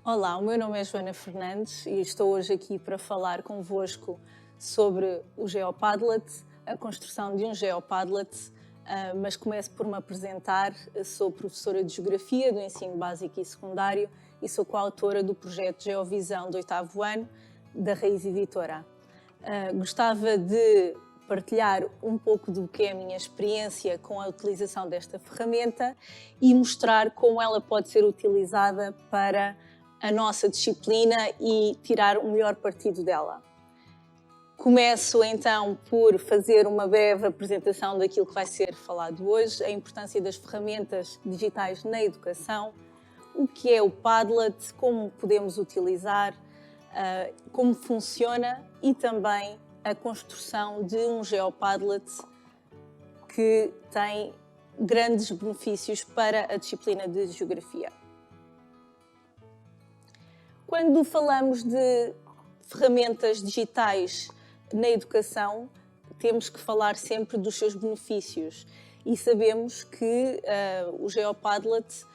Olá, o meu nome é Joana Fernandes e estou hoje aqui para falar convosco sobre o GeoPadlet, a construção de um GeoPadlet, mas começo por me apresentar. Sou professora de Geografia do Ensino Básico e Secundário e sou coautora do projeto Geovisão do 8º ano da Raiz Editora. Gostava de partilhar um pouco do que é a minha experiência com a utilização desta ferramenta e mostrar como ela pode ser utilizada para a nossa disciplina e tirar o melhor partido dela. Começo então por fazer uma breve apresentação daquilo que vai ser falado hoje, a importância das ferramentas digitais na educação, o que é o Padlet, como podemos utilizar, como funciona e também a construção de um GeoPadlet que tem grandes benefícios para a disciplina de Geografia. Quando falamos de ferramentas digitais na educação, temos que falar sempre dos seus benefícios e sabemos que o GeoPadlet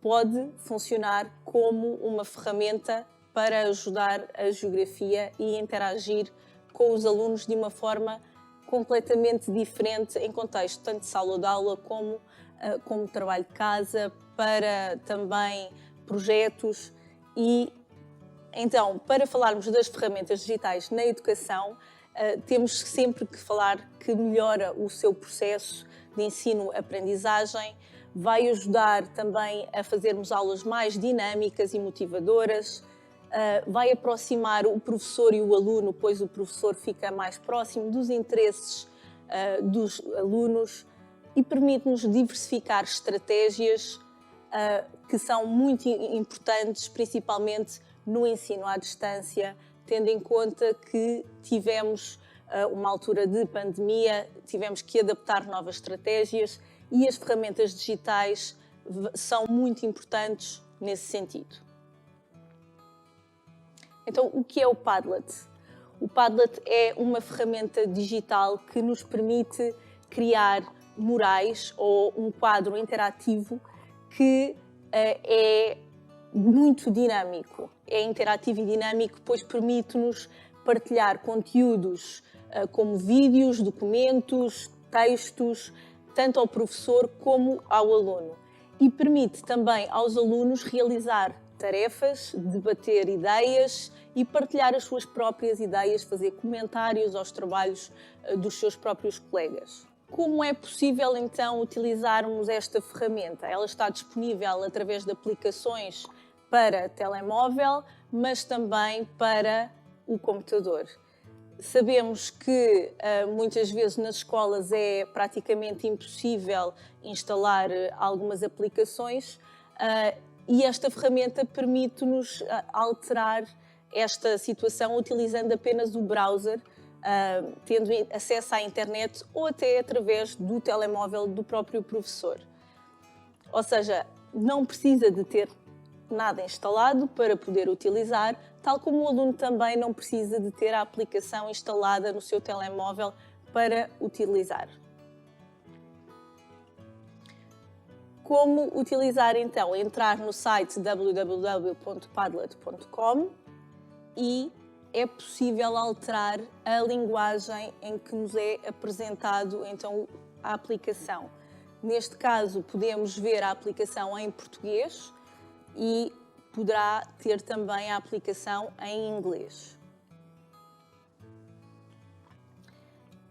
pode funcionar como uma ferramenta para ajudar a geografia e interagir com os alunos de uma forma completamente diferente em contexto tanto de sala de aula como trabalho de casa, para também projetos. E então, para falarmos das ferramentas digitais na educação, temos sempre que falar que melhora o seu processo de ensino-aprendizagem, vai ajudar também a fazermos aulas mais dinâmicas e motivadoras, vai aproximar o professor e o aluno, pois o professor fica mais próximo dos interesses dos alunos e permite-nos diversificar estratégias que são muito importantes, principalmente no ensino à distância, tendo em conta que tivemos uma altura de pandemia, tivemos que adaptar novas estratégias e as ferramentas digitais são muito importantes nesse sentido. Então, o que é o Padlet? O Padlet é uma ferramenta digital que nos permite criar murais ou um quadro interativo que é muito dinâmico. É interativo e dinâmico, pois permite-nos partilhar conteúdos como vídeos, documentos, textos, tanto ao professor como ao aluno. E permite também aos alunos realizar tarefas, debater ideias e partilhar as suas próprias ideias, fazer comentários aos trabalhos dos seus próprios colegas. Como é possível então utilizarmos esta ferramenta? Ela está disponível através de aplicações para telemóvel, mas também para o computador. Sabemos que muitas vezes nas escolas é praticamente impossível instalar algumas aplicações e esta ferramenta permite-nos alterar esta situação utilizando apenas o browser, tendo acesso à internet ou até através do telemóvel do próprio professor. Ou seja, não precisa de ter nada instalado para poder utilizar, tal como o aluno também não precisa de ter a aplicação instalada no seu telemóvel para utilizar. Como utilizar então? Entrar no site www.padlet.com e é possível alterar a linguagem em que nos é apresentado então a aplicação. Neste caso, podemos ver a aplicação em português e poderá ter também a aplicação em inglês.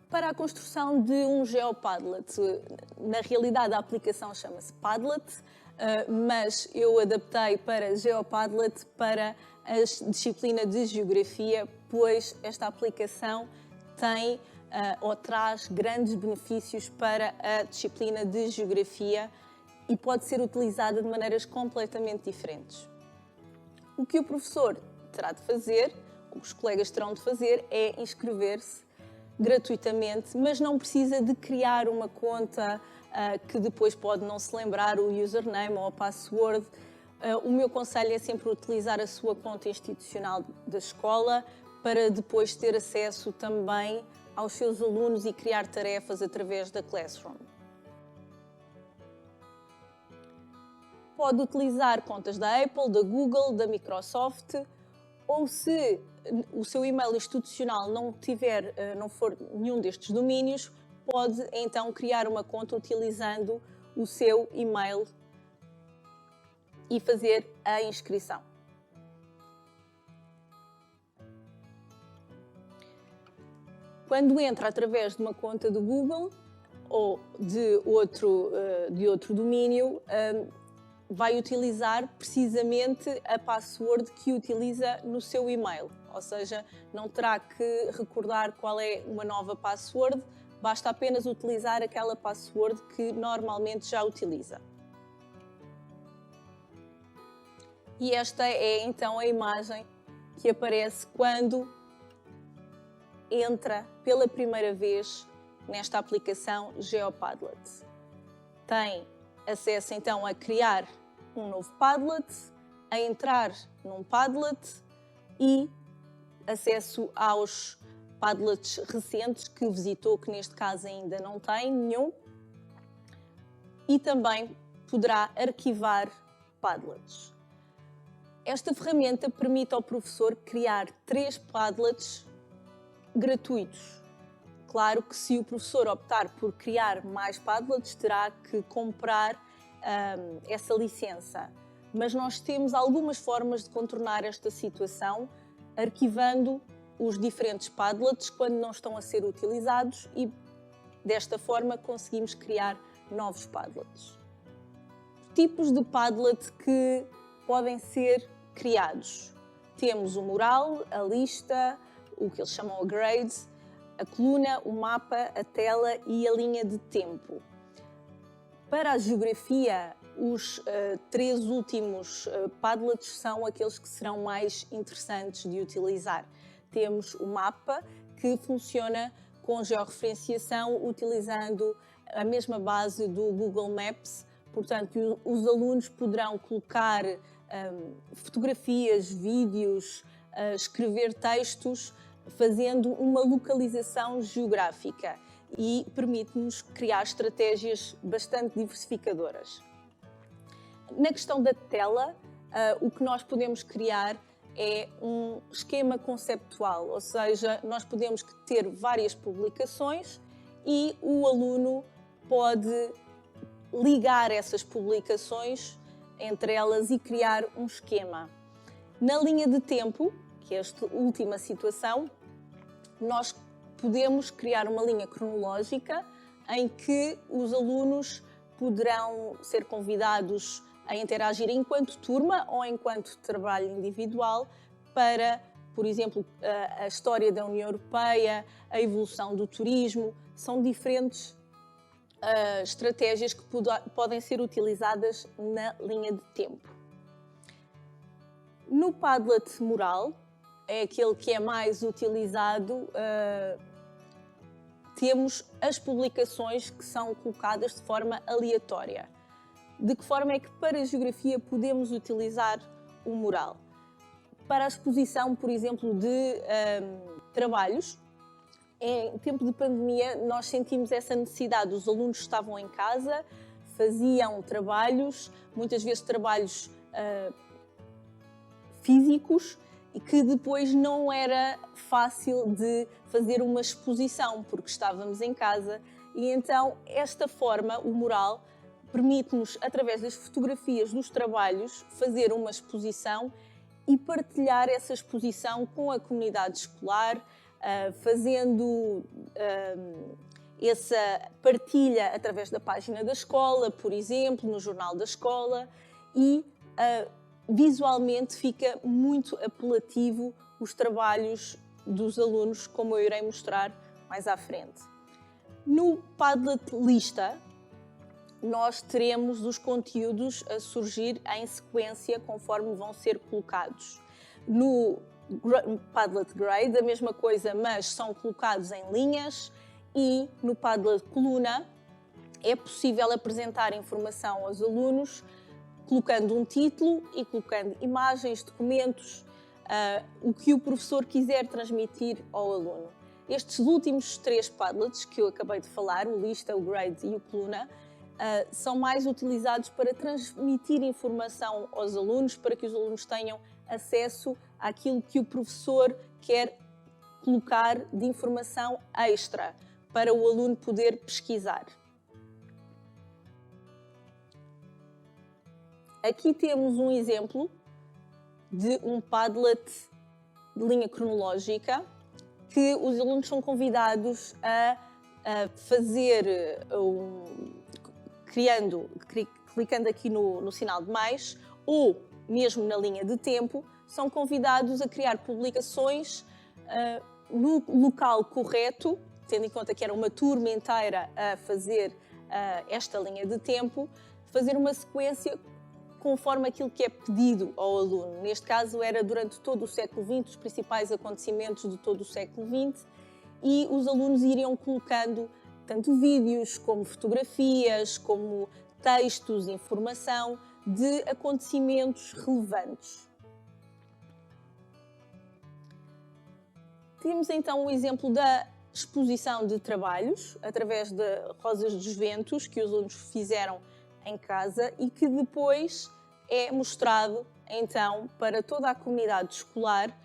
Para a construção de um GeoPadlet, na realidade a aplicação chama-se Padlet, mas eu adaptei para GeoPadlet para a disciplina de Geografia, pois esta aplicação tem ou traz grandes benefícios para a disciplina de Geografia e pode ser utilizada de maneiras completamente diferentes. O que o professor terá de fazer, o que os colegas terão de fazer, é inscrever-se gratuitamente, mas não precisa de criar uma conta que depois pode não se lembrar o username ou a password. O meu conselho é sempre utilizar a sua conta institucional da escola para depois ter acesso também aos seus alunos e criar tarefas através da Classroom. pode utilizar contas da Apple, da Google, da Microsoft, ou se o seu e-mail institucional não for nenhum destes domínios, pode então criar uma conta utilizando o seu e-mail e fazer a inscrição. Quando entra através de uma conta do Google ou de outro domínio, vai utilizar precisamente a password que utiliza no seu e-mail. Ou seja, não terá que recordar qual é uma nova password, basta apenas utilizar aquela password que normalmente já utiliza. E esta é então a imagem que aparece quando entra pela primeira vez nesta aplicação GeoPadlet. Tem acesso então a criar um novo Padlet, a entrar num Padlet e acesso aos Padlets recentes que visitou, que neste caso ainda não tem nenhum, e também poderá arquivar Padlets. Esta ferramenta permite ao professor criar 3 Padlets gratuitos. Claro que se o professor optar por criar mais Padlets, terá que comprar essa licença. Mas nós temos algumas formas de contornar esta situação, arquivando os diferentes Padlets quando não estão a ser utilizados e, desta forma, conseguimos criar novos Padlets. Tipos de Padlet que podem ser criados. Temos o mural, a lista, o que eles chamam a grade, a coluna, o mapa, a tela e a linha de tempo. Para a geografia, os 3 últimos Padlets são aqueles que serão mais interessantes de utilizar. Temos o mapa, que funciona com georreferenciação, utilizando a mesma base do Google Maps. Portanto, os alunos poderão colocar fotografias, vídeos, escrever textos, fazendo uma localização geográfica e permite-nos criar estratégias bastante diversificadoras. Na questão da tela, o que nós podemos criar é um esquema conceptual, ou seja, nós podemos ter várias publicações e o aluno pode ligar essas publicações entre elas e criar um esquema. Na linha de tempo, que é esta última situação, nós podemos criar uma linha cronológica em que os alunos poderão ser convidados a interagir enquanto turma ou enquanto trabalho individual para, por exemplo, a história da União Europeia, a evolução do turismo. São diferentes estratégias que podem ser utilizadas na linha de tempo. No Padlet mural, é aquele que é mais utilizado, temos as publicações que são colocadas de forma aleatória. De que forma é que para a geografia podemos utilizar o mural? Para a exposição, por exemplo, de trabalhos, em tempo de pandemia nós sentimos essa necessidade. Os alunos estavam em casa, faziam trabalhos, muitas vezes trabalhos físicos, e que depois não era fácil de fazer uma exposição, porque estávamos em casa. E então, esta forma, o mural, permite-nos, através das fotografias dos trabalhos, fazer uma exposição e partilhar essa exposição com a comunidade escolar, fazendo essa partilha através da página da escola, por exemplo, no jornal da escola, e visualmente fica muito apelativo os trabalhos dos alunos, como eu irei mostrar mais à frente. No Padlet Lista, nós teremos os conteúdos a surgir em sequência conforme vão ser colocados. No Padlet Grade, a mesma coisa, mas são colocados em linhas, e no Padlet Coluna é possível apresentar informação aos alunos colocando um título e colocando imagens, documentos, o que o professor quiser transmitir ao aluno. Estes últimos 3 Padlets que eu acabei de falar, o Lista, o Grade e o Coluna, são mais utilizados para transmitir informação aos alunos, para que os alunos tenham acesso àquilo que o professor quer colocar de informação extra, para o aluno poder pesquisar. Aqui temos um exemplo de um Padlet de linha cronológica, que os alunos são convidados a fazer, clicando aqui no sinal de mais, ou mesmo na linha de tempo, são convidados a criar publicações no local correto, tendo em conta que era uma turma inteira a fazer esta linha de tempo, fazer uma sequência conforme aquilo que é pedido ao aluno. Neste caso era durante todo o século XX, os principais acontecimentos de todo o século XX, e os alunos iriam colocando tanto vídeos como fotografias, como textos, informação de acontecimentos relevantes. Temos então o exemplo da exposição de trabalhos, através de Rosas dos Ventos, que os alunos fizeram em casa e que depois é mostrado então para toda a comunidade escolar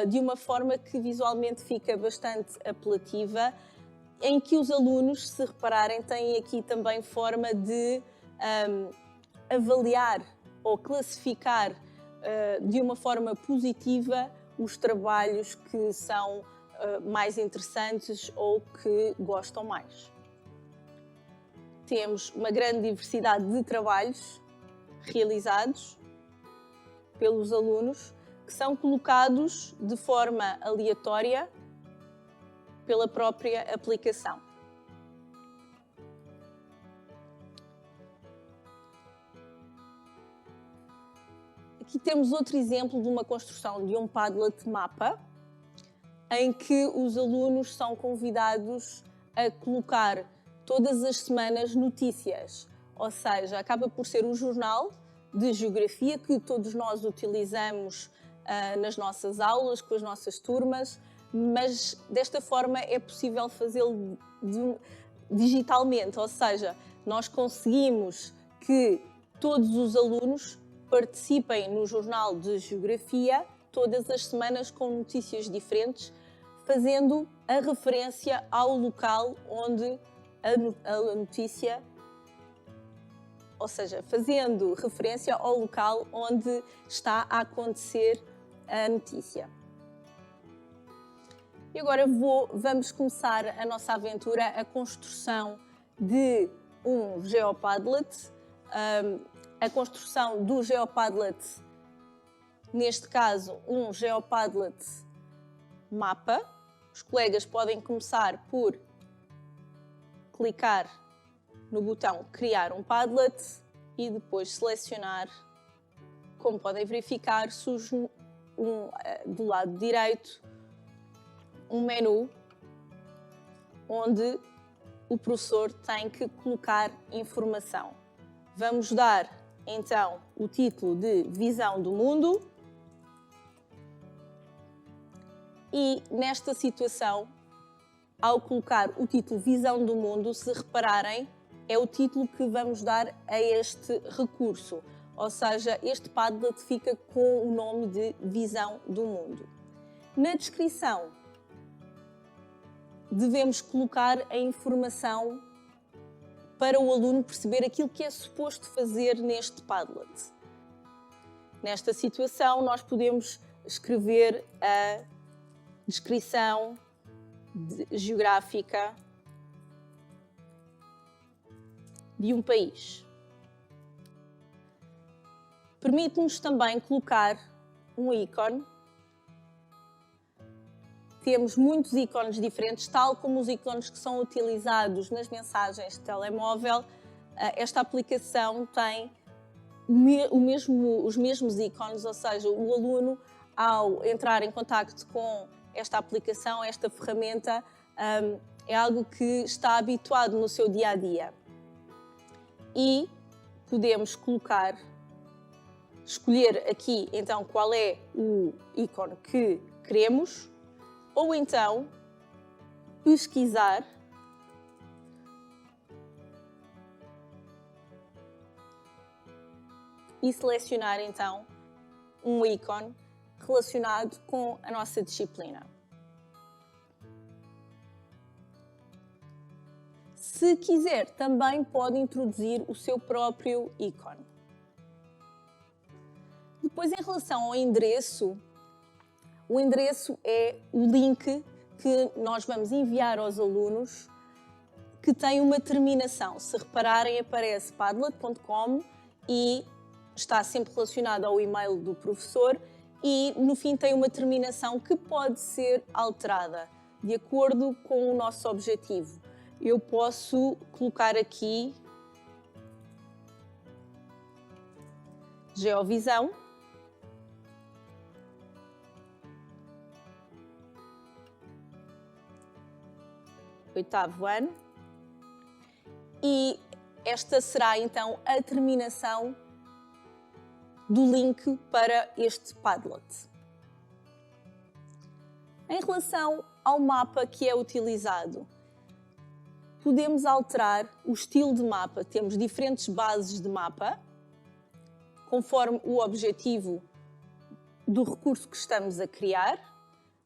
de uma forma que visualmente fica bastante apelativa, em que os alunos, se repararem, têm aqui também forma de avaliar ou classificar de uma forma positiva os trabalhos que são mais interessantes ou que gostam mais. Temos uma grande diversidade de trabalhos realizados pelos alunos que são colocados de forma aleatória pela própria aplicação. Aqui temos outro exemplo de uma construção de um Padlet mapa, em que os alunos são convidados a colocar todas as semanas notícias, ou seja, acaba por ser um jornal de geografia que todos nós utilizamos nas nossas aulas, com as nossas turmas, mas desta forma é possível fazê-lo digitalmente, ou seja, nós conseguimos que todos os alunos participem no jornal de geografia todas as semanas com notícias diferentes, fazendo a referência ao local onde a notícia, ou seja, fazendo referência ao local onde está a acontecer a notícia. E agora vamos começar a nossa aventura, a construção de um GeoPadlet. A construção do GeoPadlet, neste caso, um GeoPadlet mapa. Os colegas podem começar por clicar no botão Criar um Padlet e depois selecionar. Como podem verificar, surge do lado direito um menu onde o professor tem que colocar informação. Vamos dar então o título de Visão do Mundo e nesta situação, ao colocar o título Visão do Mundo, se repararem, é o título que vamos dar a este recurso, ou seja, este Padlet fica com o nome de Visão do Mundo. Na descrição, devemos colocar a informação para o aluno perceber aquilo que é suposto fazer neste Padlet. Nesta situação, nós podemos escrever a descrição geográfica de um país. Permite-nos também colocar um ícone. Temos muitos ícones diferentes, tal como os ícones que são utilizados nas mensagens de telemóvel. Esta aplicação tem os mesmos ícones, ou seja, o aluno, ao entrar em contacto com esta aplicação, esta ferramenta, é algo que está habituado no seu dia-a-dia. E podemos escolher aqui então qual é o ícone que queremos, ou então pesquisar e selecionar então um ícone relacionado com a nossa disciplina. Se quiser, também pode introduzir o seu próprio ícone. Depois, em relação ao endereço, o endereço é o link que nós vamos enviar aos alunos que tem uma terminação. Se repararem, aparece padlet.com e está sempre relacionado ao e-mail do professor e no fim tem uma terminação que pode ser alterada de acordo com o nosso objetivo. Eu posso colocar aqui Geovisão. Oitavo ano. E esta será então a terminação do link para este Padlet. Em relação ao mapa que é utilizado, podemos alterar o estilo de mapa. Temos diferentes bases de mapa, conforme o objetivo do recurso que estamos a criar,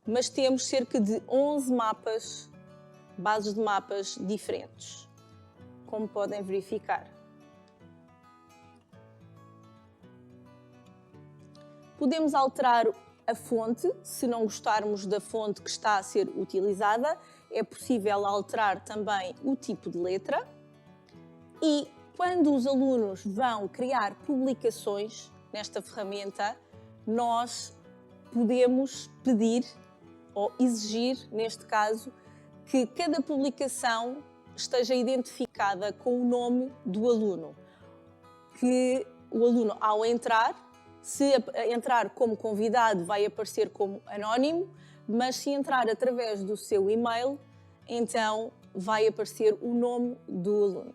mas temos cerca de 11 bases de mapas diferentes, como podem verificar. Podemos alterar a fonte, se não gostarmos da fonte que está a ser utilizada, é possível alterar também o tipo de letra. E quando os alunos vão criar publicações nesta ferramenta, nós podemos pedir ou exigir, neste caso, que cada publicação esteja identificada com o nome do aluno. Que o aluno, ao entrar, se entrar como convidado, vai aparecer como anónimo, mas se entrar através do seu e-mail, então vai aparecer o nome do aluno.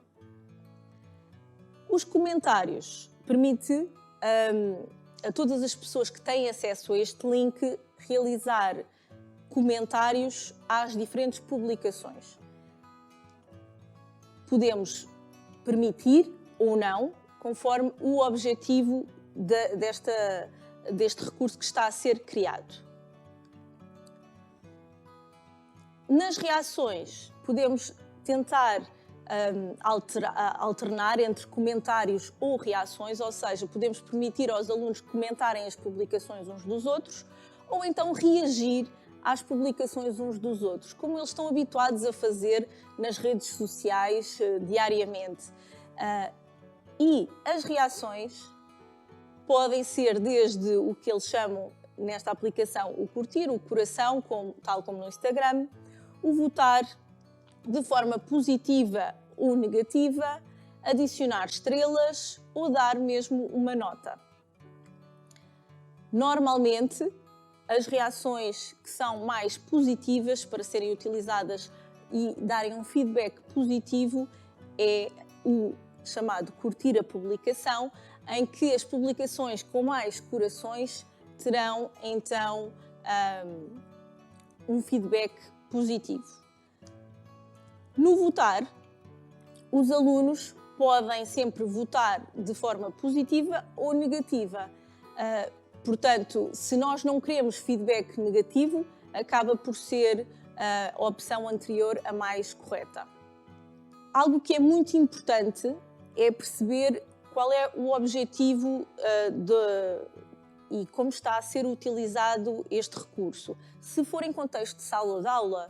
Os comentários permite a todas as pessoas que têm acesso a este link realizar comentários às diferentes publicações. Podemos permitir ou não, conforme o objetivo deste recurso que está a ser criado. Nas reações, podemos tentar alternar entre comentários ou reações, ou seja, podemos permitir aos alunos comentarem as publicações uns dos outros, ou então reagir às publicações uns dos outros, como eles estão habituados a fazer nas redes sociais diariamente. E as reações podem ser desde o que eles chamam nesta aplicação o curtir, o coração, tal como no Instagram, o votar de forma positiva ou negativa, adicionar estrelas ou dar mesmo uma nota. Normalmente, as reações que são mais positivas para serem utilizadas e darem um feedback positivo é o chamado curtir a publicação, em que as publicações com mais corações terão então um feedback positivo. No votar, os alunos podem sempre votar de forma positiva ou negativa. Portanto, se nós não queremos feedback negativo, acaba por ser a opção anterior a mais correta. Algo que é muito importante é perceber qual é o objetivo e como está a ser utilizado este recurso. Se for em contexto de sala de aula,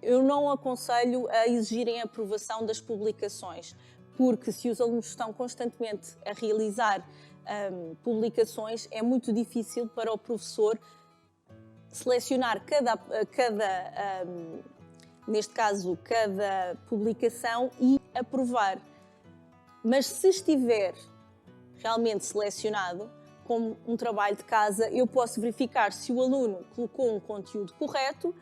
eu não aconselho a exigirem a aprovação das publicações, porque se os alunos estão constantemente a realizar publicações, é muito difícil para o professor selecionar neste caso, cada publicação e aprovar. Mas se estiver realmente selecionado como um trabalho de casa, eu posso verificar se o aluno colocou um conteúdo correto.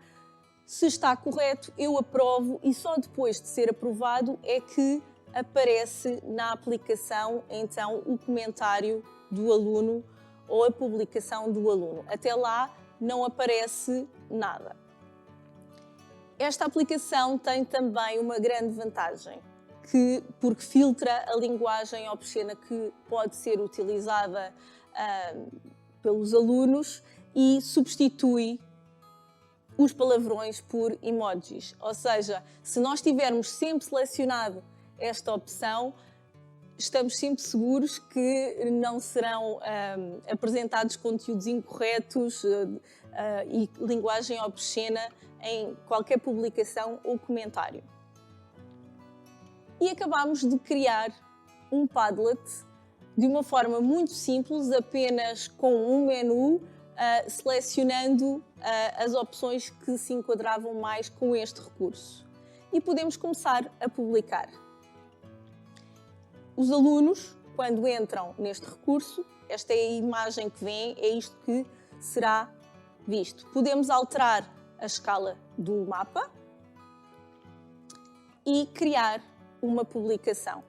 Se está correto, eu aprovo e só depois de ser aprovado é que aparece na aplicação então o comentário do aluno ou a publicação do aluno. Até lá não aparece nada. Esta aplicação tem também uma grande vantagem, porque filtra a linguagem obscena que pode ser utilizada pelos alunos e substitui os palavrões por emojis. Ou seja, se nós tivermos sempre selecionado esta opção, estamos sempre seguros que não serão apresentados conteúdos incorretos e linguagem obscena em qualquer publicação ou comentário. E acabamos de criar um Padlet de uma forma muito simples, apenas com um menu, selecionando as opções que se enquadravam mais com este recurso. E podemos começar a publicar. Os alunos, quando entram neste recurso, esta é a imagem que vem, é isto que será visto. Podemos alterar a escala do mapa e criar uma publicação.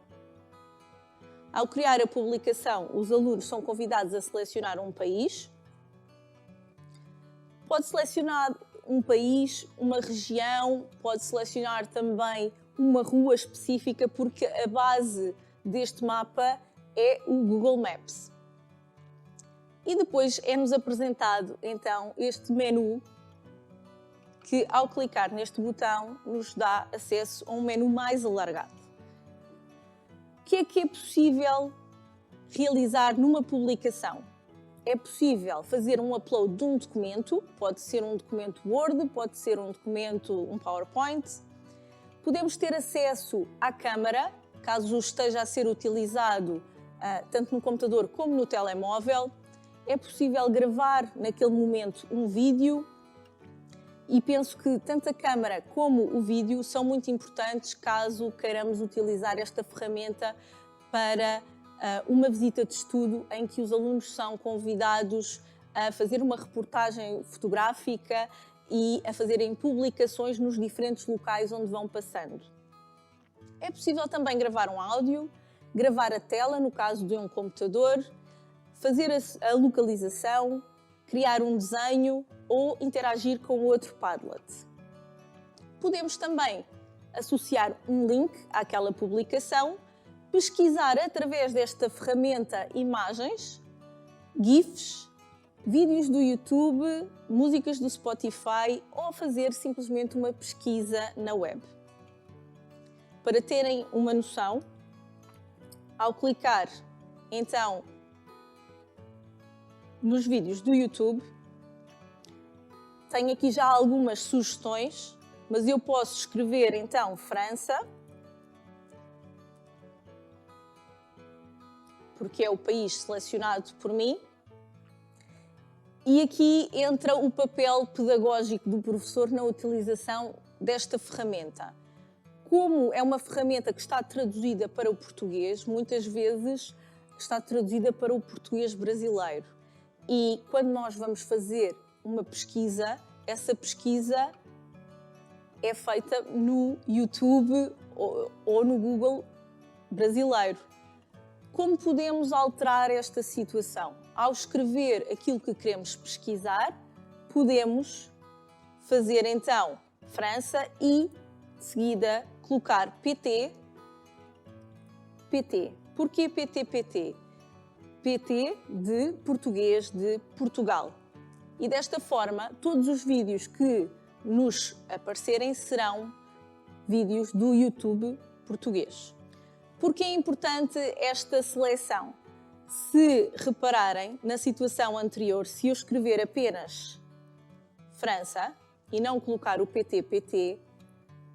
Ao criar a publicação, os alunos são convidados a selecionar um país. Pode selecionar um país, uma região, pode selecionar também uma rua específica, porque a base deste mapa é o Google Maps. E depois é-nos apresentado então este menu que, ao clicar neste botão, nos dá acesso a um menu mais alargado. O que é possível realizar numa publicação? É possível fazer um upload de um documento, pode ser um documento Word, pode ser um documento, um PowerPoint. Podemos ter acesso à câmara, caso esteja a ser utilizado tanto no computador como no telemóvel. É possível gravar naquele momento um vídeo e penso que tanto a câmara como o vídeo são muito importantes caso queiramos utilizar esta ferramenta para uma visita de estudo em que os alunos são convidados a fazer uma reportagem fotográfica e a fazerem publicações nos diferentes locais onde vão passando. É possível também gravar um áudio, gravar a tela no caso de um computador, fazer a localização, criar um desenho ou interagir com outro Padlet. Podemos também associar um link àquela publicação, pesquisar através desta ferramenta imagens, GIFs, vídeos do YouTube, músicas do Spotify ou fazer simplesmente uma pesquisa na web. Para terem uma noção, ao clicar então nos vídeos do YouTube, tenho aqui já algumas sugestões, mas eu posso escrever então França, porque é o país selecionado por mim, e aqui entra o papel pedagógico do professor na utilização desta ferramenta. Como é uma ferramenta que está traduzida para o português, muitas vezes está traduzida para o português brasileiro. E quando nós vamos fazer uma pesquisa, essa pesquisa é feita no YouTube ou no Google brasileiro. Como podemos alterar esta situação? Ao escrever aquilo que queremos pesquisar, podemos fazer então França e, de seguida, colocar PT. Porquê PT? PT de português de Portugal. E desta forma, todos os vídeos que nos aparecerem serão vídeos do YouTube português. Porque é importante esta seleção? Se repararem, na situação anterior, se eu escrever apenas França e não colocar o PT,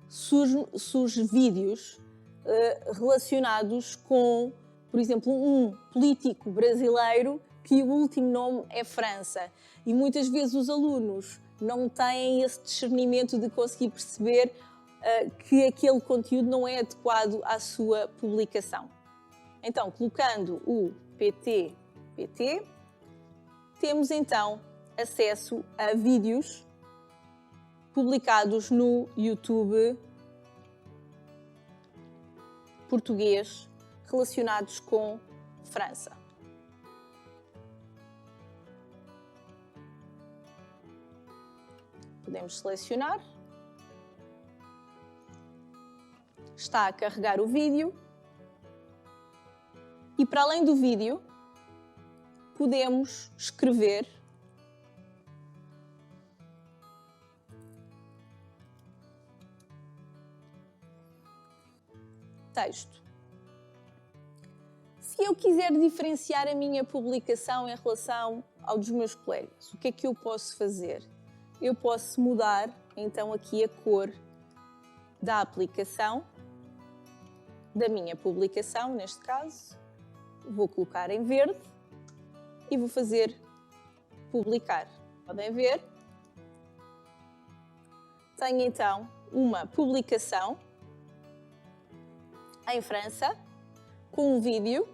surge vídeos relacionados com, por exemplo, um político brasileiro que o último nome é França. E muitas vezes os alunos não têm esse discernimento de conseguir perceber que aquele conteúdo não é adequado à sua publicação. Então, colocando o PT, temos então acesso a vídeos publicados no YouTube português relacionados com França. Podemos selecionar. está a carregar o vídeo. E para além do vídeo, podemos escrever texto. Se eu quiser diferenciar a minha publicação em relação ao dos meus colegas, o que é que eu posso fazer? Eu posso mudar então aqui a cor da aplicação, da minha publicação, neste caso. Vou colocar em verde e vou fazer publicar. Podem ver. Tenho então uma publicação em França com um vídeo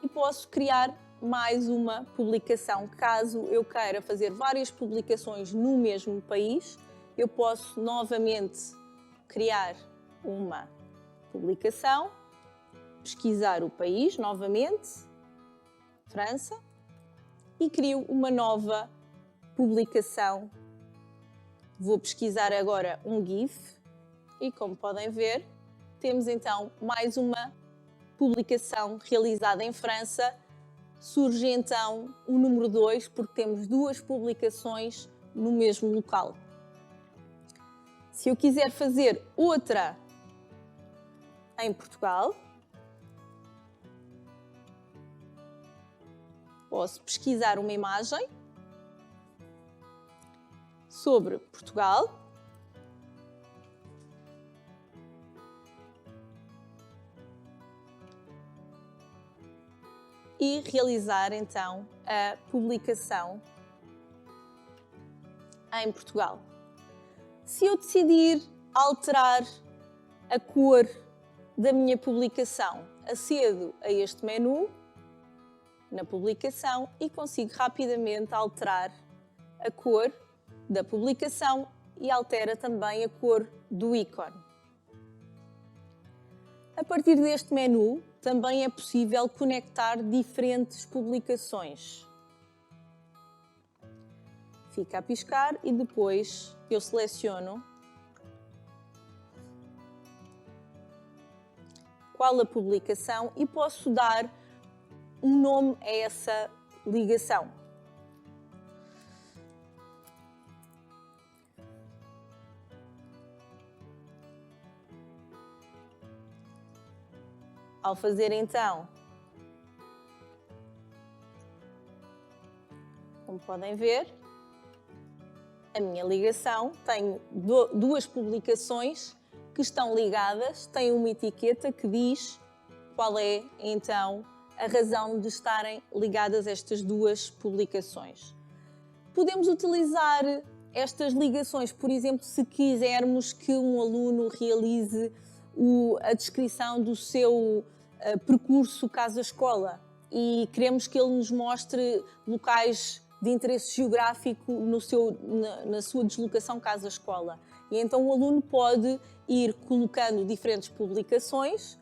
e posso criar mais uma publicação. Caso eu queira fazer várias publicações no mesmo país, eu posso novamente criar uma publicação, pesquisar o país novamente, França, e crio uma nova publicação. Vou pesquisar agora um GIF e, como podem ver, temos então mais uma publicação realizada em França. Surge então o número 2, porque temos duas publicações no mesmo local. Se eu quiser fazer outra em Portugal, posso pesquisar uma imagem sobre Portugal e realizar então a publicação em Portugal. Se eu decidir alterar a cor da minha publicação, acedo a este menu na publicação e consigo rapidamente alterar a cor da publicação e altera também a cor do ícone. A partir deste menu também é possível conectar diferentes publicações. Fica a piscar e depois eu seleciono qual a publicação e posso dar um nome a essa ligação. Ao fazer então, como podem ver, a minha ligação, tenho duas publicações que estão ligadas, tem uma etiqueta que diz qual é então a razão de estarem ligadas estas duas publicações. Podemos utilizar estas ligações, por exemplo, se quisermos que um aluno realize a descrição do seu percurso casa-escola e queremos que ele nos mostre locais de interesse geográfico na sua deslocação casa-escola. E então o aluno pode ir colocando diferentes publicações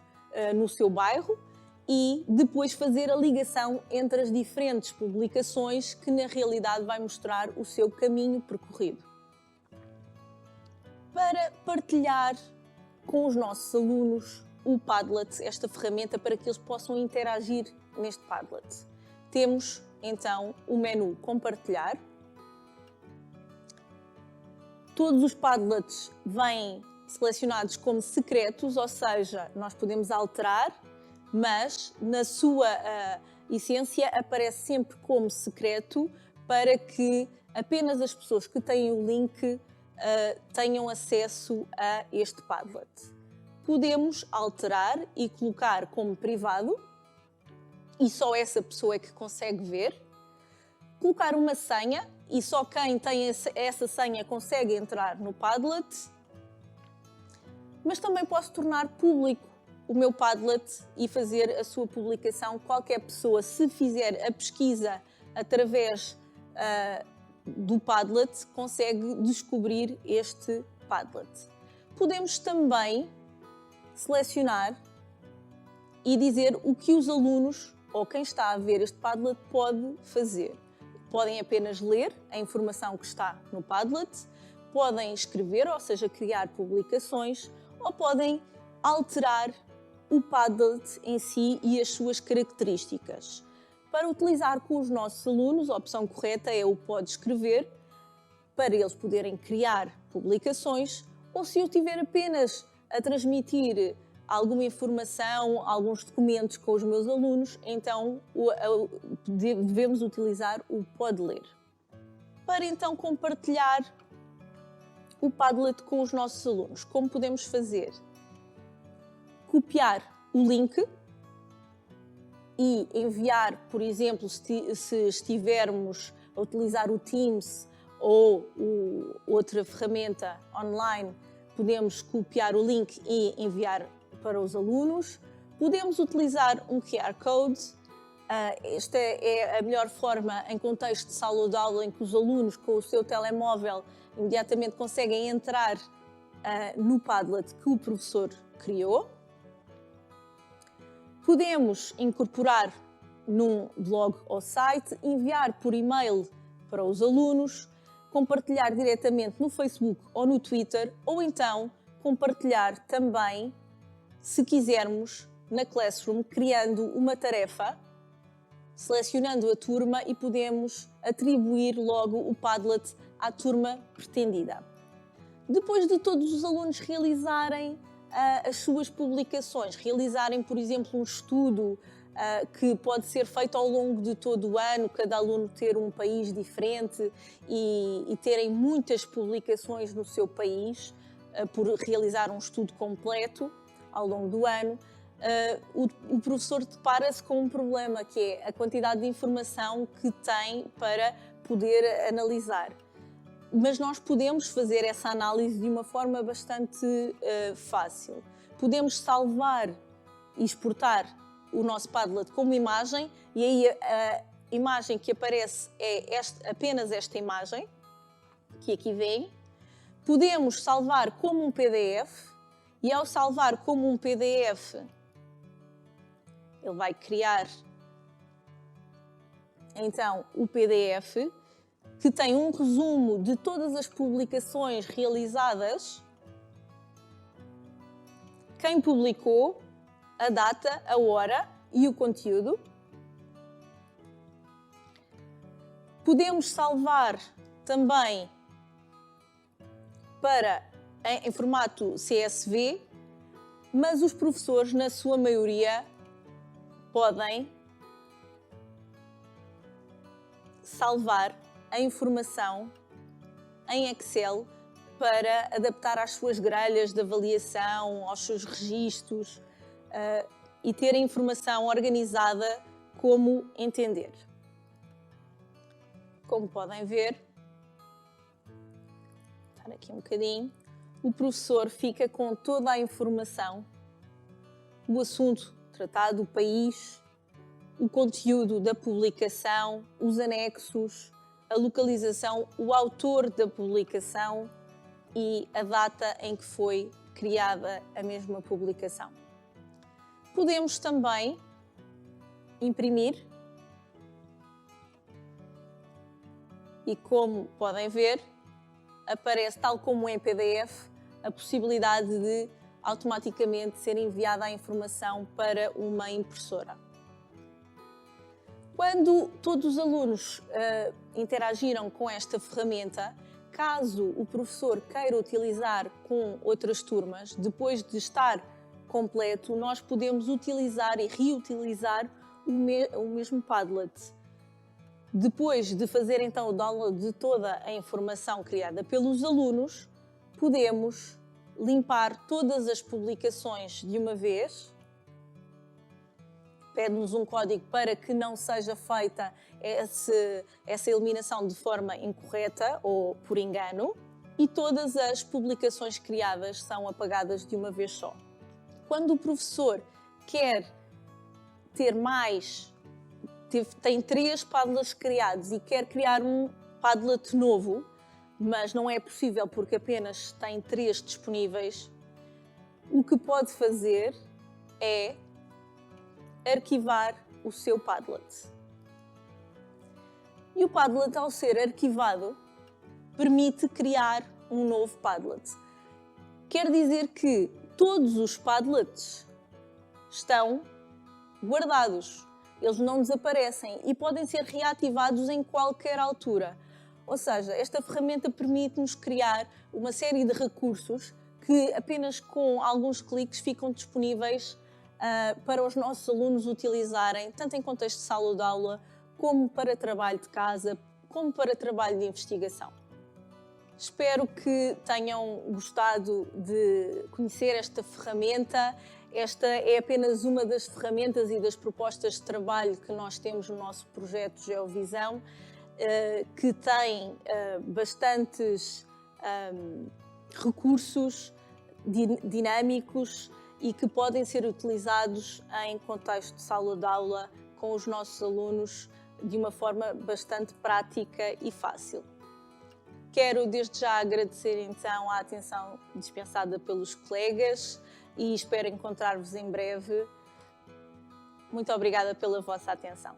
no seu bairro e depois fazer a ligação entre as diferentes publicações que na realidade vai mostrar o seu caminho percorrido. Para partilhar com os nossos alunos o Padlet, esta ferramenta para que eles possam interagir neste Padlet. Temos então o menu Compartilhar. Todos os Padlets vêm selecionados como secretos, ou seja, nós podemos alterar, mas na sua essência aparece sempre como secreto para que apenas as pessoas que têm o link tenham acesso a este Padlet. Podemos alterar e colocar como privado e só essa pessoa é que consegue ver. Colocar uma senha e só quem tem essa senha consegue entrar no Padlet. Mas também posso tornar público o meu Padlet e fazer a sua publicação. Qualquer pessoa, se fizer a pesquisa através do Padlet, consegue descobrir este Padlet. Podemos também selecionar e dizer o que os alunos ou quem está a ver este Padlet pode fazer. Podem apenas ler a informação que está no Padlet, podem escrever, ou seja, criar publicações, ou podem alterar o Padlet em si e as suas características. Para utilizar com os nossos alunos, a opção correta é o Pode Escrever, para eles poderem criar publicações, ou se eu estiver apenas a transmitir alguma informação, alguns documentos com os meus alunos, então devemos utilizar o Pode Ler. Para então compartilhar o Padlet com os nossos alunos, como podemos fazer? Copiar o link e enviar, por exemplo, se estivermos a utilizar o Teams ou outra ferramenta online, podemos copiar o link e enviar para os alunos. Podemos utilizar um QR Code. Esta é a melhor forma em contexto de sala de aula, em que os alunos, com o seu telemóvel, imediatamente conseguem entrar no Padlet que o professor criou. Podemos incorporar num blog ou site, enviar por e-mail para os alunos, compartilhar diretamente no Facebook ou no Twitter, ou então compartilhar também, se quisermos, na Classroom, criando uma tarefa, selecionando a turma e podemos atribuir logo o Padlet à turma pretendida. Depois de todos os alunos realizarem as suas publicações, realizarem, por exemplo, um estudo que pode ser feito ao longo de todo o ano, cada aluno ter um país diferente e terem muitas publicações no seu país, por realizar um estudo completo ao longo do ano, o professor depara-se com um problema, que é a quantidade de informação que tem para poder analisar. Mas nós podemos fazer essa análise de uma forma bastante fácil. Podemos salvar e exportar o nosso Padlet como imagem, e aí a imagem que aparece é apenas esta imagem, que aqui vem. Podemos salvar como um PDF, e ao salvar como um PDF, ele vai criar então o PDF, que tem um resumo de todas as publicações realizadas, quem publicou, a data, a hora e o conteúdo. Podemos salvar também em formato CSV, mas os professores, na sua maioria, podem salvar a informação em Excel para adaptar às suas grelhas de avaliação, aos seus registros e ter a informação organizada como entender. Como podem ver, vou dar aqui um bocadinho, o professor fica com toda a informação, o assunto tratado, o país, o conteúdo da publicação, os anexos, a localização, o autor da publicação e a data em que foi criada a mesma publicação. Podemos também imprimir e, como podem ver, aparece, tal como em PDF, a possibilidade de automaticamente ser enviada a informação para uma impressora. Quando todos os alunos interagiram com esta ferramenta, caso o professor queira utilizar com outras turmas, depois de estar completo, nós podemos utilizar e reutilizar o mesmo Padlet. Depois de fazer então o download de toda a informação criada pelos alunos, podemos limpar todas as publicações de uma vez. Pede-nos um código para que não seja feita essa eliminação de forma incorreta ou por engano, e todas as publicações criadas são apagadas de uma vez só. Quando o professor quer ter tem 3 Padlets criados e quer criar um Padlet novo, mas não é possível porque apenas tem 3 disponíveis, o que pode fazer é arquivar o seu Padlet. E o Padlet, ao ser arquivado, permite criar um novo Padlet. Quer dizer que todos os Padlets estão guardados. Eles não desaparecem e podem ser reativados em qualquer altura. Ou seja, esta ferramenta permite-nos criar uma série de recursos que apenas com alguns cliques ficam disponíveis para os nossos alunos utilizarem, tanto em contexto de sala de aula, como para trabalho de casa, como para trabalho de investigação. Espero que tenham gostado de conhecer esta ferramenta. Esta é apenas uma das ferramentas e das propostas de trabalho que nós temos no nosso projeto Geovisão, que tem bastantes recursos dinâmicos e que podem ser utilizados em contexto de sala de aula com os nossos alunos de uma forma bastante prática e fácil. Quero desde já agradecer então a atenção dispensada pelos colegas e espero encontrar-vos em breve. Muito obrigada pela vossa atenção.